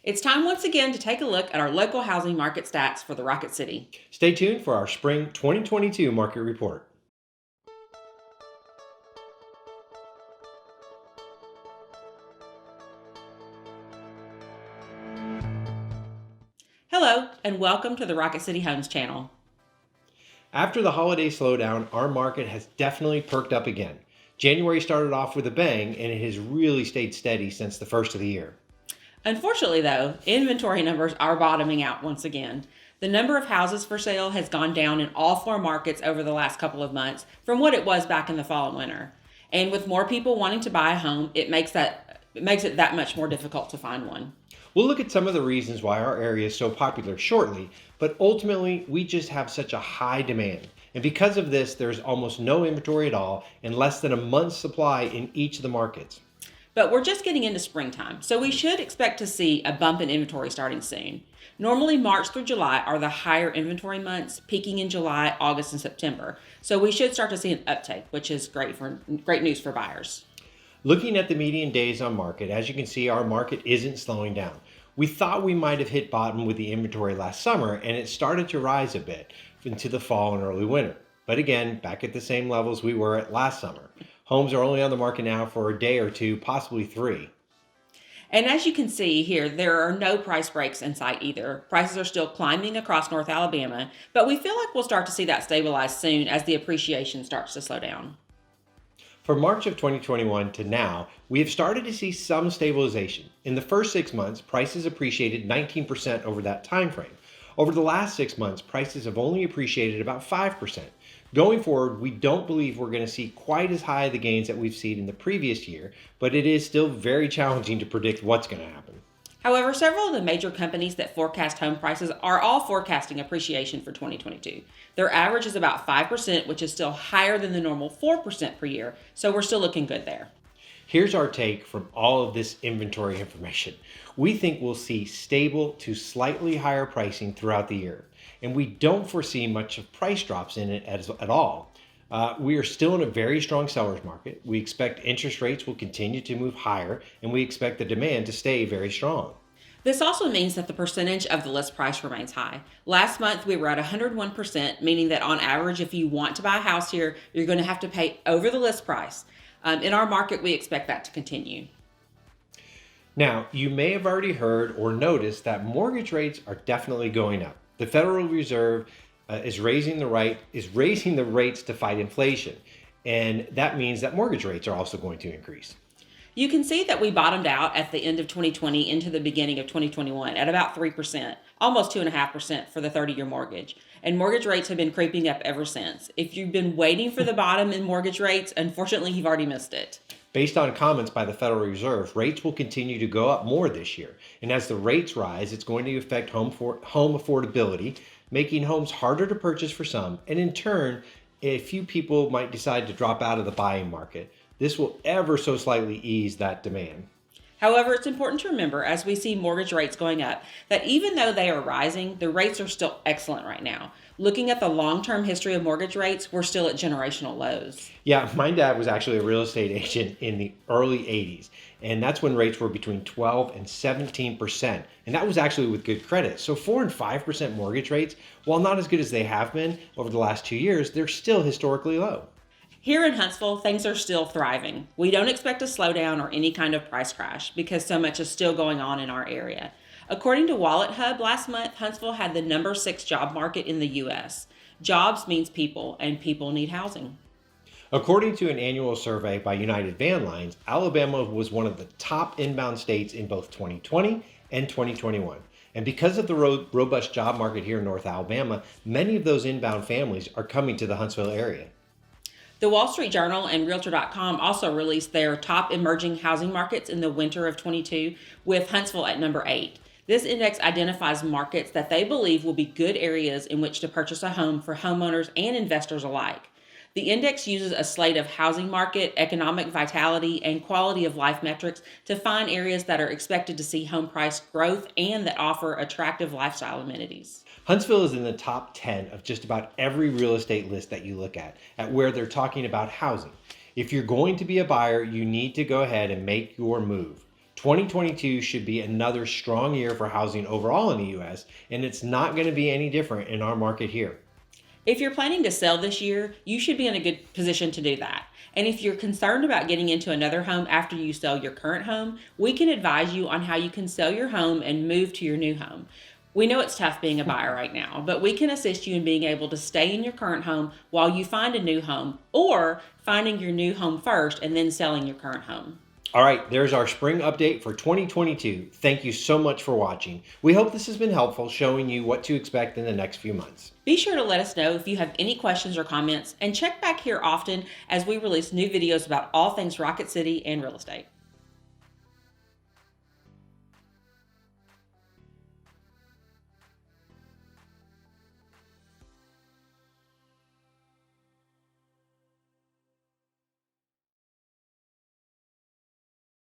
It's time once again to take a look at our local housing market stats for the Rocket City. Stay tuned for our spring 2022 market report. Hello, and welcome to the Rocket City Homes channel. After the holiday slowdown, our market has definitely perked up again. January started off with a bang, and it has really stayed steady since the first of the year. Unfortunately, though, inventory numbers are bottoming out once again. The number of houses for sale has gone down in all four markets over the last couple of months from what it was back in the fall and winter. And with more people wanting to buy a home, it makes it that much more difficult to find one. We'll look at some of the reasons why our area is so popular shortly, but ultimately we just have such a high demand. And because of this, there's almost no inventory at all and less than a month's supply in each of the markets. But we're just getting into springtime, so we should expect to see a bump in inventory starting soon. Normally, March through July are the higher inventory months, peaking in July, August, and September. So we should start to see an uptake, which is great news for buyers. Looking at the median days on market, as you can see, our market isn't slowing down. We thought we might have hit bottom with the inventory last summer, and it started to rise a bit into the fall and early winter. But again, back at the same levels we were at last summer. Homes are only on the market now for a day or two, possibly 3. And as you can see here, there are no price breaks in sight either. Prices are still climbing across North Alabama, but we feel like we'll start to see that stabilize soon as the appreciation starts to slow down. From March of 2021 to now, we have started to see some stabilization. In the first 6 months, prices appreciated 19% over that time frame. Over the last 6 months, prices have only appreciated about 5%. Going forward, we don't believe we're going to see quite as high the gains that we've seen in the previous year, but it is still very challenging to predict what's going to happen. However, several of the major companies that forecast home prices are all forecasting appreciation for 2022. Their average is about 5%, which is still higher than the normal 4% per year, so we're still looking good there. Here's our take from all of this inventory information. We think we'll see stable to slightly higher pricing throughout the year, and we don't foresee much of price drops in it at all. We are still in a very strong seller's market. We expect interest rates will continue to move higher, and we expect the demand to stay very strong. This also means that the percentage of the list price remains high. Last month, we were at 101%, meaning that on average, if you want to buy a house here, you're going to have to pay over the list price. In our market, we expect that to continue. Now, you may have already heard or noticed that mortgage rates are definitely going up. The Federal Reserve is raising the rates to fight inflation, and that means that mortgage rates are also going to increase. You can see that we bottomed out at the end of 2020 into the beginning of 2021 at about 3%, almost 2.5% for the 30-year mortgage. And mortgage rates have been creeping up ever since. If you've been waiting for the bottom in mortgage rates, unfortunately, you've already missed it. Based on comments by the Federal Reserve, rates will continue to go up more this year. And as the rates rise, it's going to affect home affordability, making homes harder to purchase for some, and in turn, a few people might decide to drop out of the buying market. This will ever so slightly ease that demand. However, it's important to remember as we see mortgage rates going up that even though they are rising, the rates are still excellent right now. Looking at the long-term history of mortgage rates, we're still at generational lows. Yeah, my dad was actually a real estate agent in the early 80s, and that's when rates were between 12 and 17%, and that was actually with good credit. So 4 and 5% mortgage rates, while not as good as they have been over the last 2 years, they're still historically low. Here in Huntsville, things are still thriving. We don't expect a slowdown or any kind of price crash because so much is still going on in our area. According to WalletHub, last month, Huntsville had the number 6 job market in the U.S. Jobs means people, and people need housing. According to an annual survey by United Van Lines, Alabama was one of the top inbound states in both 2020 and 2021. And because of the robust job market here in North Alabama, many of those inbound families are coming to the Huntsville area. The Wall Street Journal and Realtor.com also released their top emerging housing markets in the winter of 22, with Huntsville at number 8. This index identifies markets that they believe will be good areas in which to purchase a home for homeowners and investors alike. The index uses a slate of housing market, economic vitality, and quality of life metrics to find areas that are expected to see home price growth and that offer attractive lifestyle amenities. Huntsville is in the top 10 of just about every real estate list that you look at where they're talking about housing. If you're going to be a buyer, you need to go ahead and make your move. 2022 should be another strong year for housing overall in the U.S., and it's not going to be any different in our market here. If you're planning to sell this year, you should be in a good position to do that. And if you're concerned about getting into another home after you sell your current home, we can advise you on how you can sell your home and move to your new home. We know it's tough being a buyer right now, but we can assist you in being able to stay in your current home while you find a new home, or finding your new home first and then selling your current home. All right, there's our spring update for 2022. Thank you so much for watching. We hope this has been helpful, showing you what to expect in the next few months. Be sure to let us know if you have any questions or comments, and check back here often as we release new videos about all things Rocket City and real estate.